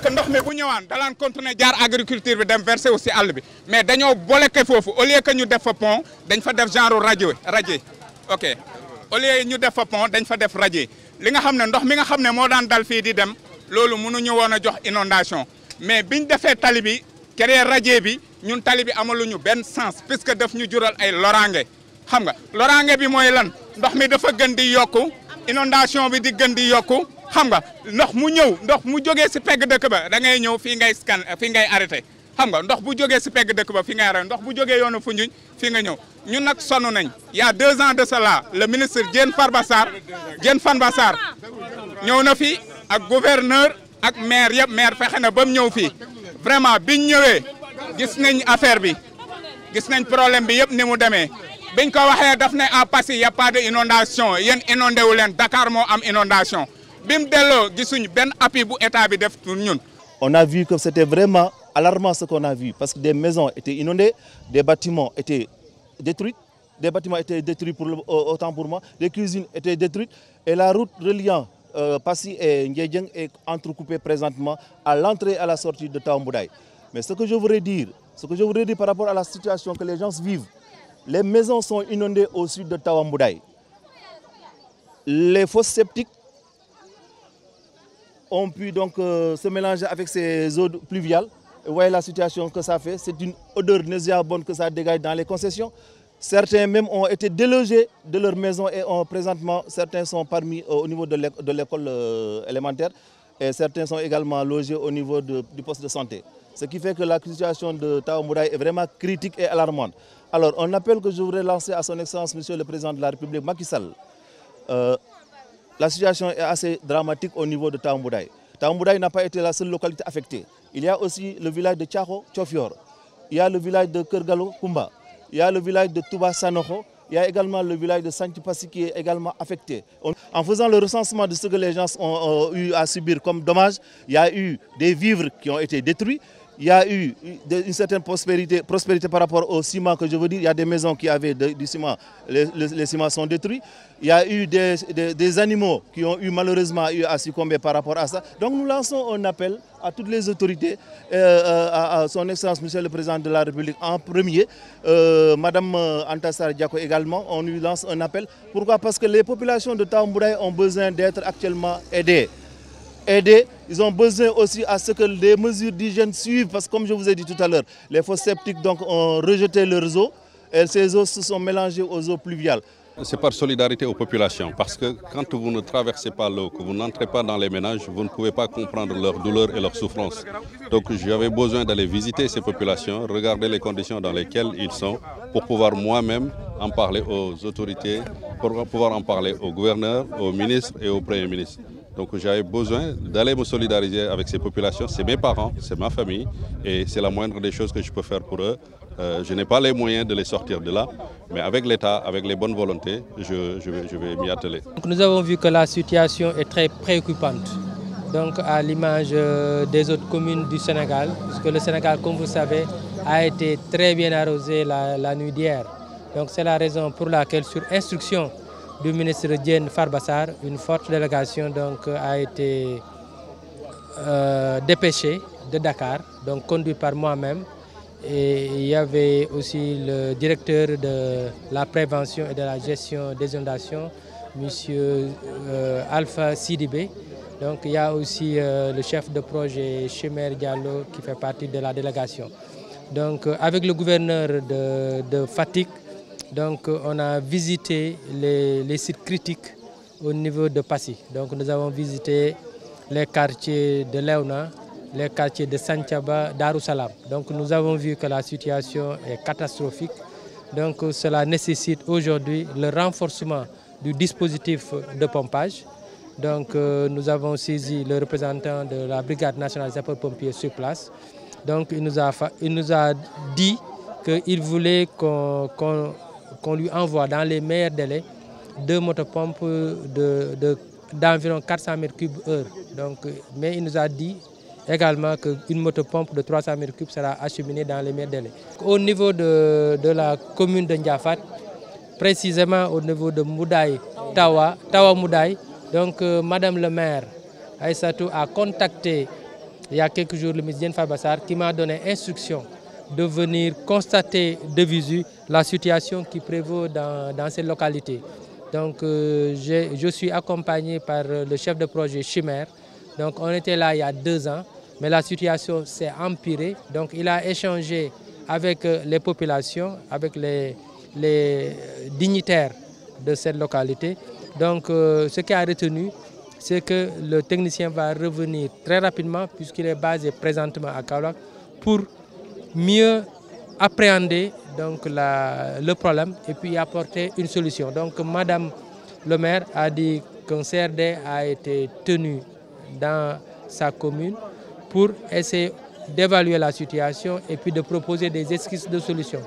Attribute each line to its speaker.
Speaker 1: njëkk ndox mi bu ñëwaan dalaan continuer jaar agriculture bi dem verser aussi àll bi mais dañoo bloqué foofu au lieu que ñu def fa pont dañ fa def genre radier ok au lieu ñu def fa pont dañ fa def radier li nga xam ne ndox mi nga xam ne moo daan dal fii di dem loolu mënuñu woon a jox inondation mais biñ defee tali bi créer radier bi ñun tali bi amaluñu benn sens puisque daf ñu jural ay loraange xam nga loraange bi mooy lan ndox mi dafa gën di yokku inondation bi di gën di yokku xam nga ndox mu ñëw ndox mu jógee si pegg dëkk ba da ngay ñëw fii ngay scan fii ngay arrêté xam nga ndox bu jógee si pegg dëkk ba fii ngay arrêté ndox bu jógee yoonu Foundiougne fii nga ñëw ñun nag sonn nañ il y a 2 ans de cela le ministre Diène Farba Sarr ñëw na fi ak gouverneur ak maire yëpp maire fexe na ba mu ñëw fii vraiment biñ ñëwee gis nañ affaire bi gis nañ problème bi yëpp ni mu demee biñ ko waxee daf ne à Passy y a pas de inondation yéen inondé wu leen Dakar moo am inondation bim delloo gisuñ benn appui bu état bi def pour ñun.
Speaker 2: On a vu que c'était vraiment alarmant ce qu'on a vu parce que des maisons étaient inondées, des bâtiments étaient détruits, autant pour moi, des cuisines étaient détruites et la route reliant Passy et Ndiédiène est entrecoupée présentement à l'entrée et à la sortie de Tawa-Mboudaye. Mais ce que je voudrais dire par rapport à la situation que les gens vivent, les maisons sont inondées au sud de Tawa-Mboudaye. Les fosses septiques ont pu donc se mélanger avec ces eaux pluviales. Vous voyez la situation que ça fait. C'est une odeur nauséabonde que ça dégage dans les concessions. Certains même ont été délogés de leur maison et présentement, certains sont parmi au niveau de l'école élémentaire et certains sont également logés au niveau du poste de santé. Ce qui fait que la situation de Tawa-Mboudaye est vraiment critique et alarmante. Alors, un appel que je voudrais lancer à son Excellence, Monsieur le Président de la République, Macky Sall. La situation est assez dramatique au niveau de Tawa-Mboudaye. Tawa-Mboudaye n'a pas été la seule localité affectée. Il y a aussi le village de Thiakho, Tchofior. Il y a le village de Kergalo, Kumba. Il y a le village de Touba Sanoho. Il y a également le village de Santi-Passy qui est également affecté. En faisant le recensement de ce que les gens ont eu à subir comme dommages, il y a eu des vivres qui ont été détruits. Il y a eu une certaine prospérité par rapport au ciment que je veux dire. Il y a des maisons qui avaient du ciment, les ciments sont détruits. Il y a eu des animaux qui ont eu malheureusement à succomber par rapport à ça. Donc nous lançons un appel à toutes les autorités, à son Excellence Monsieur le Président de la République en premier, Madame Antassar Diako également, on lui lance un appel. Pourquoi? Parce que les populations de Tawa-Mboudaye ont besoin d'être actuellement aidées. Ils ont besoin aussi à ce que les mesures d'hygiène suivent parce que comme je vous ai dit tout à l'heure, les fosses septiques donc, ont rejeté leurs eaux et ces eaux se sont mélangées aux eaux pluviales.
Speaker 3: C'est par solidarité aux populations parce que quand vous ne traversez pas l'eau, que vous n'entrez pas dans les ménages, vous ne pouvez pas comprendre leur douleur et leur souffrance. Donc j'avais besoin d'aller visiter ces populations, regarder les conditions dans lesquelles ils sont pour pouvoir moi-même en parler aux autorités, pour pouvoir en parler au gouverneur, au ministre et au Premier ministre. Donc j'avais besoin d'aller me solidariser avec ces populations. C'est mes parents, c'est ma famille et c'est la moindre des choses que je peux faire pour eux. Je n'ai pas les moyens de les sortir de là, mais avec l'État, avec les bonnes volontés, je vais m'y atteler.
Speaker 4: Donc nous avons vu que la situation est très préoccupante, donc à l'image des autres communes du Sénégal, puisque le Sénégal, comme vous savez, a été très bien arrosé la nuit d'hier. Donc c'est la raison pour laquelle, sur instruction du ministre Diène Farba Sarr, une forte délégation donc, a été dépêchée de Dakar, donc conduite par moi-même. Et il y avait aussi le directeur de la prévention et de la gestion des inondations, M. Alpha Sidibé. Donc il y a aussi le chef de projet Chemer Diallo qui fait partie de la délégation. Donc avec le gouverneur de Fatick, donc, on a visité les sites critiques au niveau de Passy. Donc, nous avons visité les quartiers de Léona, les quartiers de Santhiaba, Darussalam. Donc, nous avons vu que la situation est catastrophique. Donc, cela nécessite aujourd'hui le renforcement du dispositif de pompage. Donc, nous avons saisi le représentant de la Brigade nationale des sapeurs-pompiers sur place. Donc, il nous a dit qu'il voulait qu'on lui envoie dans les meilleurs délais 2 motopompes d'environ 400 m3/h. Donc, mais il nous a dit également qu'une motopompe de 300 m3 sera acheminée dans les meilleurs délais. Au niveau de la commune de Ndiafat, précisément au niveau de Mboudaye, Tawa-Mboudaye, donc Madame le maire Aïssatou a contacté il y a quelques jours, le ministre Diène Farba Sarr qui m'a donné instruction de venir constater de visu la situation qui prévaut dans cette localité. Donc je suis accompagné par le chef de projet Chimère. Donc on était là il y a 2 ans, mais la situation s'est empirée. Donc il a échangé avec les populations, avec les dignitaires de cette localité. Donc ce qui a retenu, c'est que le technicien va revenir très rapidement puisqu'il est basé présentement à Kaolack pour mieux appréhender donc, le problème et puis apporter une solution. Donc Madame le maire a dit qu'un CRD a été tenu dans sa commune pour essayer d'évaluer la situation et puis de proposer des esquisses de solutions.